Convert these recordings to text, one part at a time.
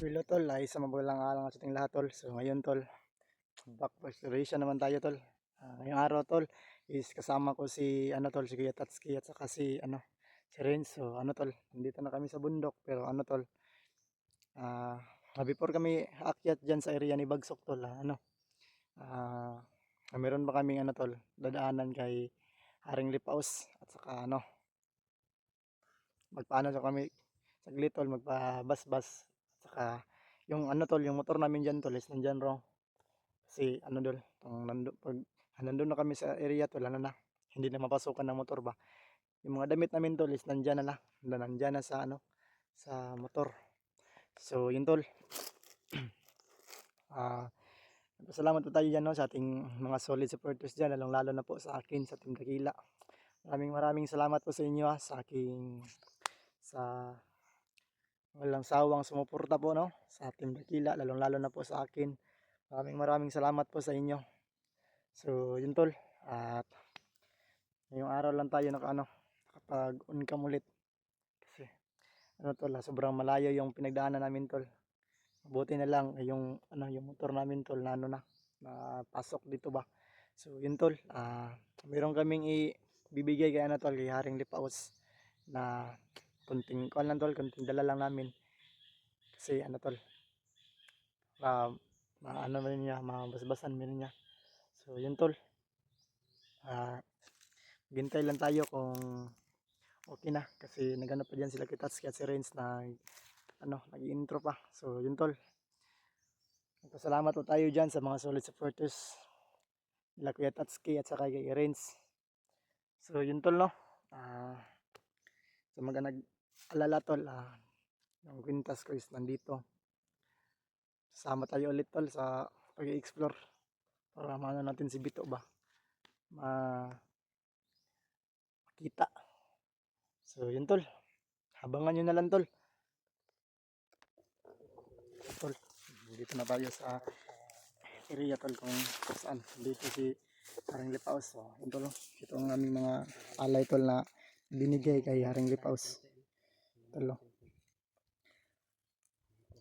Hello tol, ay sa mabulang araw sa ating lahat tol. So ngayon tol, back for restoration naman tayo tol. Ngayong araw tol is kasama ko si ano tol, si Kuya Tatsuki at saka si ano, si Renzo. Ano tol, nandito na kami sa bundok pero ano tol, ah before kami aakyat diyan sa area ni Bagsok tol, ah meron ba kaming ano tol, dadaanan kay Haring Lipaos at saka ano, magpaano sa kami saglit tol, magpabas-bas at saka yung ano tol, yung motor namin diyan tol is nandiyan raw. Kasi ano dun, pag nandun na kami sa area tol, ano na, hindi na mapasukan ng motor ba. Yung mga damit namin tol is nandyan na sa ano, sa motor. So yun tol, ah salamat po tayo dyan no, sa ating mga solid supporters dyan, lalong lalo na po sa akin, sa Team Dakila. Maraming salamat po sa inyo sa walang sawang sumuporta po no, sa Team Dakila, lalong lalo na po sa akin. Maraming salamat po sa inyo. So yun tol, at ngayong araw lang tayo nakapag-on-cam ulit. Kasi ano tol, sobrang malayo yung pinagdaanan namin tol. Buti na lang yung motor namin tol na pasok dito ba. So yun tol, meron kaming ibibigay kay ano tol, kay Haring Lipaos na konting dala lang namin. Kasi ano tol, ano man niya, mabasbasan man niya. So yun tol, ah gintay lang tayo kung okay na kasi nagano pa diyan sila kay Tatsuki at si Renz na nag-intro pa. So yun tol, nagpasalamat po tayo diyan sa mga solid supporters nila Kuya Tatsuki at saka kay Renz. So yun tol no, sa mga nag-alala tol, yung kwintas ko is nandito. Sama tayo ulit tol sa pag-explore para maano natin si Bito ba, makita. So yun tol, habangan nyo na lang tol. Tol, dito na tayo sa area tol kung saan dito si Haring Lipaos. So yun tol, ito ang aming mga alay tol na binigay kay Haring Lipaos tol.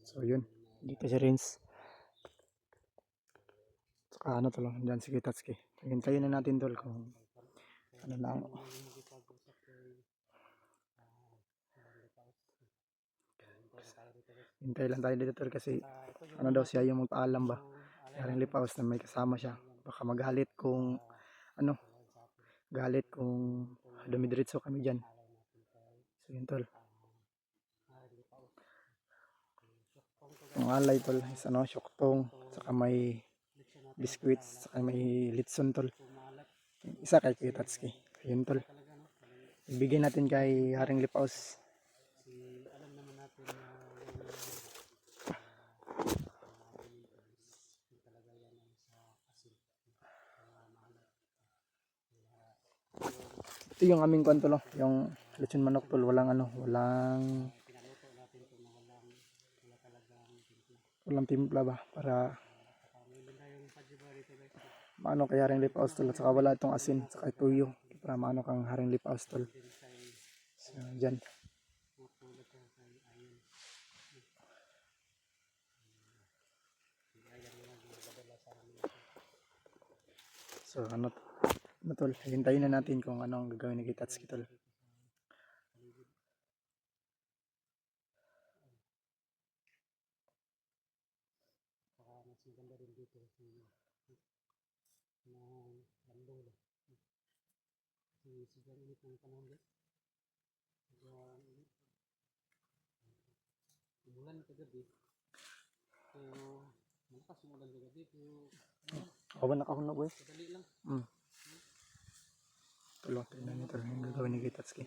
So yun, dito si Rins, saka ano tol, dyan si Kitatsuki. Hintayin na natin tol kung ano na ang hintay lang tayo dito tol kasi ano daw siya yung magpaalam ba si Haring Lipaos na may kasama siya. Baka magalit kung ano, galit kung dumidiretso kami dyan. So yun tol, ang alay tol is ano, syoktong, saka may biscuits, saka may litson tol. Isa kay Kuya Tatsuki. Yun tol, ibigay natin kay Haring Lipaos. Ito yung aming kwanto no, yung lechon manok tol, walang timpla ba para maano kay Haring Lipaos tol, at saka wala itong asin, saka tuyo para maano kang Haring Lipaos tol. So dyan. So ano tol, hintayin na natin kung ano ang gagawin ni Kitatsuki tol. Kawan na kahon na boy. Tulo, tingnan nyo tol, yung gagawin ni Kitatsuki.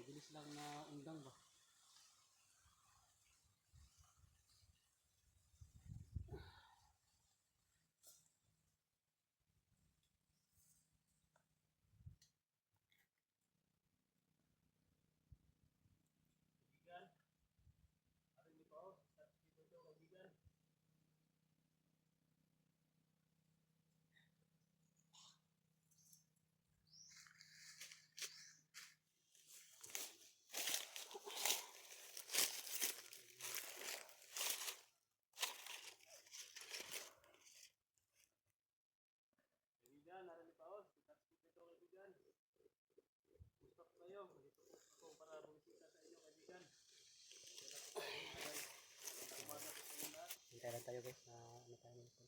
tayo guys na ano tayo nito.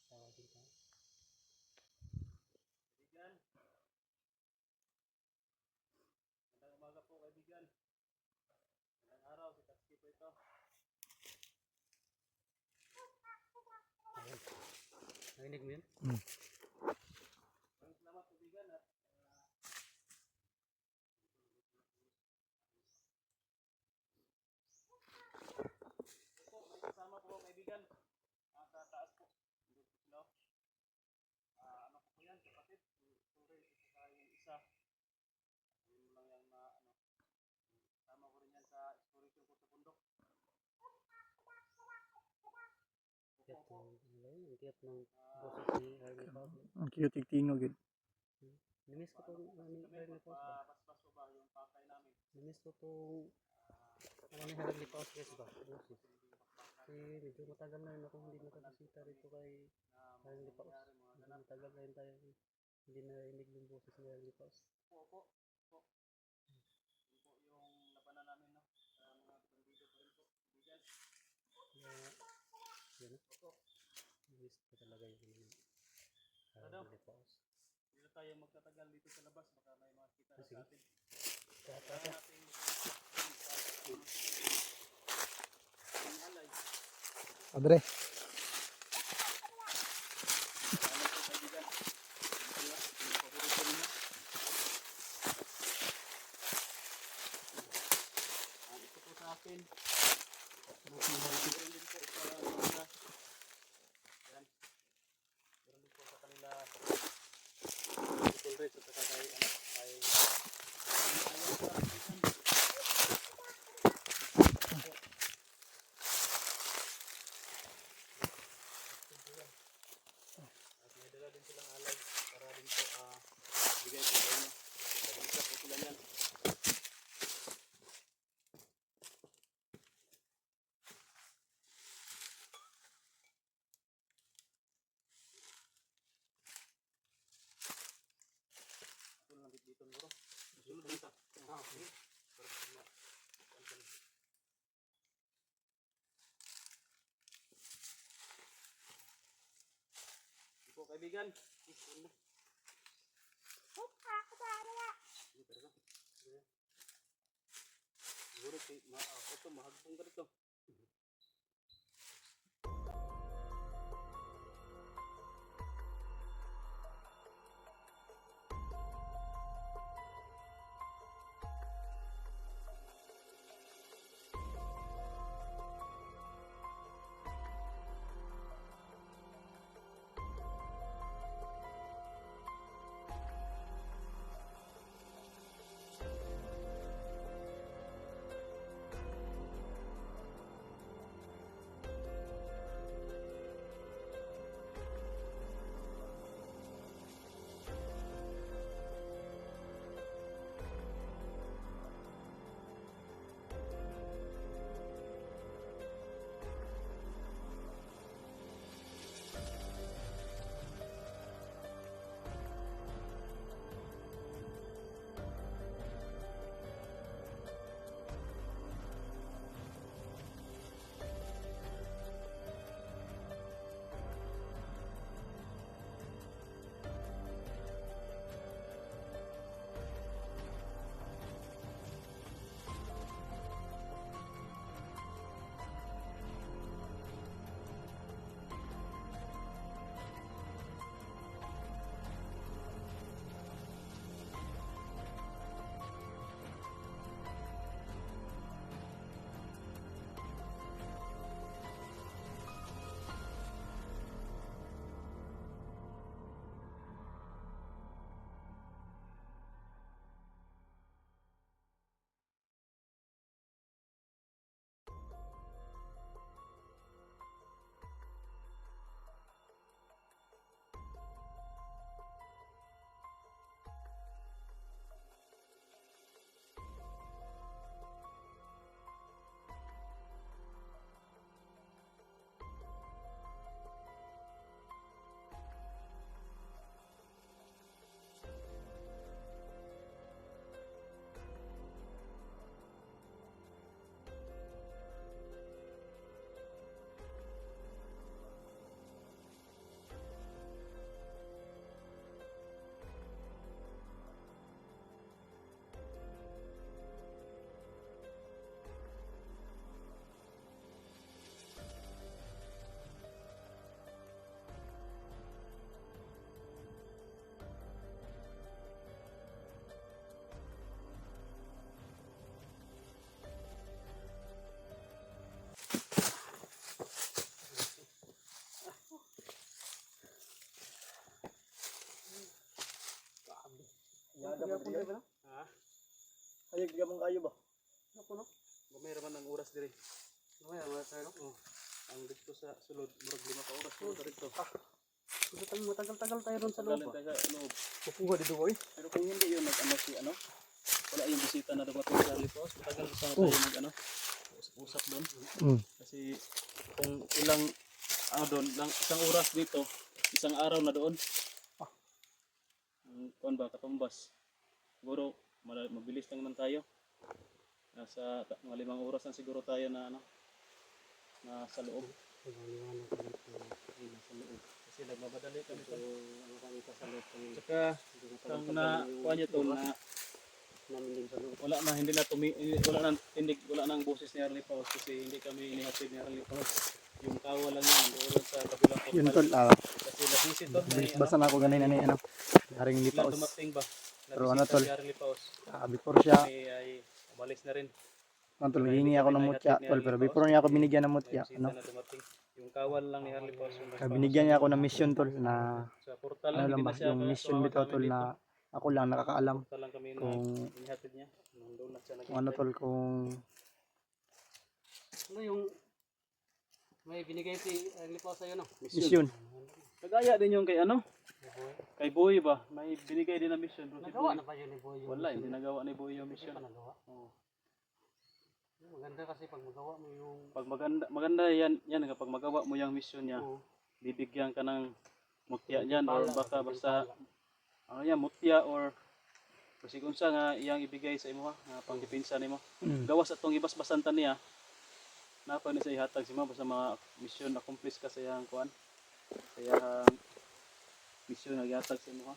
Tawagin tayo. Kaibigan. Magandang umaga po kaibigan. Magandang araw si Tatsuki po ito. Ayun. Narinig mo yun? Maraming salamat kaibigan at po, may kasama po kaibigan. Sa taas po. Doon po sila. Ano po yan, kapatid? Sorry, saka yung isa. Yun lang yan na ano. Kasama ko rin yan sa exploration ko sa bundok. Cute ng cute ng boses ni Ernie Pablo. Ang cute tingog yun. Namiss ko tong Ernie Pablo ba? Paspas ko ba yung pakay namin? Namiss ko tong ano ni Ernie Pablo guys ba? Boses. Kasi medyo matagal na rin ako hindi nakabisita rito kay Ernie Pablo. Medyo matagal na rin tayo hindi narinig yung boses ni Ernie Pablo. Opo. Yun po yung labanan namin no. Sa mga bandido pa rin po. Bigan. Kaya yun o. Namiss ko talaga yung Ernie Pablo. Hindi na tayo magtatagal dito sa labas. Baka may makita na sa atin. Kaya Padre. Ito po sa akin. Meron din po sa kanila. Yan. Meron din po sa kanila. Ito rin sa kay at may dala din silang alay para din po bigay po sa inyo. Pag-isa po sila yan. Ito lang dito bro. Sulod dito. Okay. Ito kaibigan. Siguro ito mahagbong ka dito. gyapon diri ba? Ha? Hayag di mong kayo ba? Ako no. Gamay ra man ang oras diri. Gamay ra tayo no. Oh. Ang dito sa sulod murag 5 ka oras mo dito. Kasi matagal-tagal tayo ron sa loob. Tagal sa loob. Kukuha dito boy. Pero kung hindi yun nag-ano si ano, wala yung bisita na dumating sa Lipaos, matagal sana tayo nag-ano, usap doon. Kasi kung ilang doon, isang oras dito, isang araw na doon. Kuan ba, katumbas. Siguro mabilis lang naman tayo. Nasa mga 5 oras lang siguro tayo na ano, nasa loob. Nasa loob. Kasi nagmamadali kami sa loob. Saka kung na kuha niyo to na wala na hindi na wala na ang boses ni Harley Paus kasi hindi kami inihatid ni Harley Paus. Yung kawa lang yun doon sa kabilang Yun portal. tol, Kasi nabisi to. basta na ako ganina ni ano. Haring Biglang Lipaos. dumating ba? Pero Nabisita ano, tol? si Harley Paus. Before siya, Kami ay umalis na rin. ano tol, hihingi ako ng mutya tol. Pero before niya ako binigyan ng mutya, May ano. bisita na dumating. Yung kawal lang ni Harley Paus. Binigyan niya ako ng mission tol na Sa portal ano lang, lang hindi ba, na siya yung mission sumama bitaw kami tol dito. na ako lang nakakaalam Portal lang kami na kung inihatid niya. Nandun na siya kung ano tol, kung Ano yung may binigay si Lipaw sa'yo no? mission. Kagaya din yung kay ano? Kay Boy ba? May binigay din na mission. Bro, si Nagawa Boy. na ba yun ni Boy? Yung Wala, mission? hindi nagawa ni Boy yung mission. Hindi pa nagawa. Oo. Maganda kasi pag magawa mo yung Pag maganda yan kapag magawa mo yung mission niya, bibigyan ka ng mutya niyan or baka basta ano yan, mutya or kasi kung sa nga iyang ibigay sa imo ha, nga pangdepensa nimo. Gawas atong ibasbasan ta niya. Napa ni sa ihatag si mo basta mga mission accomplish ka sa iyang kuan. Sa iyang mission na ihatag sa imo ha.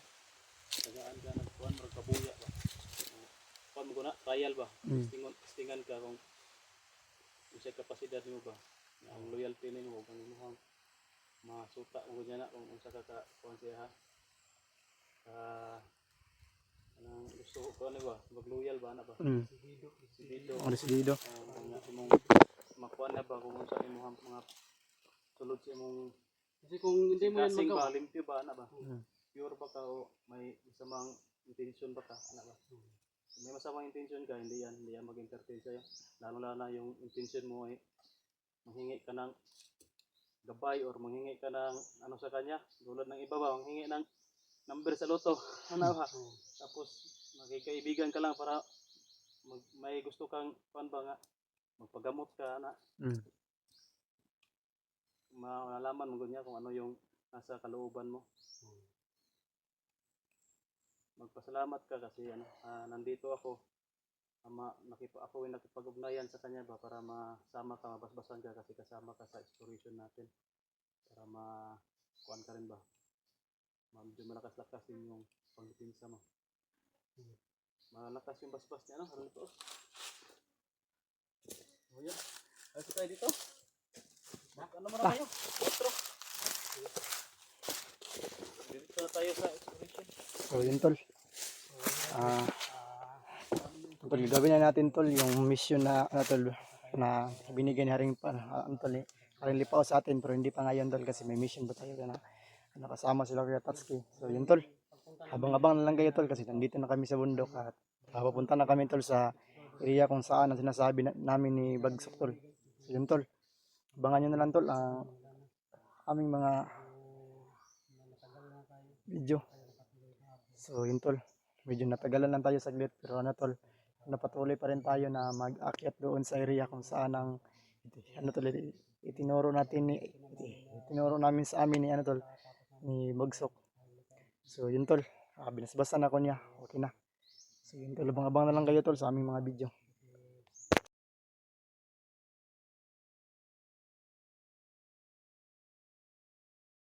Tagaan ka ng kuan or kabuya ba. Kuan mo na trial ba. Testingan ka kung unsay kapasidad nimo ba. Ang loyalty nimo ug ang imong masuta mo niya na kung unsa ka kuan siya ha. Anong gusto ko ano ba? Mag-loyal ba na ba? Sibido. Ang residido. Imong makuha na ba kung unsa imong mga sulod sa imong kasi kung hindi mo yan kasing magawa. ba, limpyo ba na ba? Pure ba ka o may masamang intention ba ka? Ana ba? Kung may masamang intention ka, hindi yan mag-entertain sa'yo. Lalo na yung intention mo ay manghingi ka ng gabay or manghingi ka ng ano sa kanya. Tulad ng iba ba, manghingi ng number sa loto. Ano ba? Tapos magkikaibigan ka lang para may gusto kang kuan ba nga magpagamot ka na. Malalaman mo niya kung ano yung nasa kalooban mo. Magpasalamat ka kasi ano, nandito ako. Ako ay nakipag-ugnayan sa kanya ba para masama ka, mabasbasan ka kasi kasama ka sa exploration natin. Para kuan ka rin ba? Medyo malakas-lakas yung pagdepensa mo. Malakas yung basbas niya, no? Harap ito. O yan. Ayos tayo dito. Ano muna tayo? Otro. Dito na tayo sa exploration. So yun tol. Tol, gagawin na natin tol yung mission na ano tol na binigay ni Haring Haring Lipaos sa atin pero hindi pa ngayon tol kasi may mission pa tayo na nakasama sila Kuya Tatsuki. So yun tol. Habang-abang na lang kayo tol kasi nandito na kami sa bundok at papunta na kami tol sa area kung saan ang sinasabi namin ni Bagsok tol. So yun tol. Abangan nyo na lang tol ang aming mga video. So yun tol. Medyo natagalan lang tayo saglit pero ano tol, napatuloy pa rin tayo na mag-akyat doon sa area kung saan ang ano tol, itinuro namin sa amin ni ano tol, ni Bagsok. So yun tol, binasbasan ako niya, okay na. So yun tol, abang-abang na lang kayo tol sa aming mga video.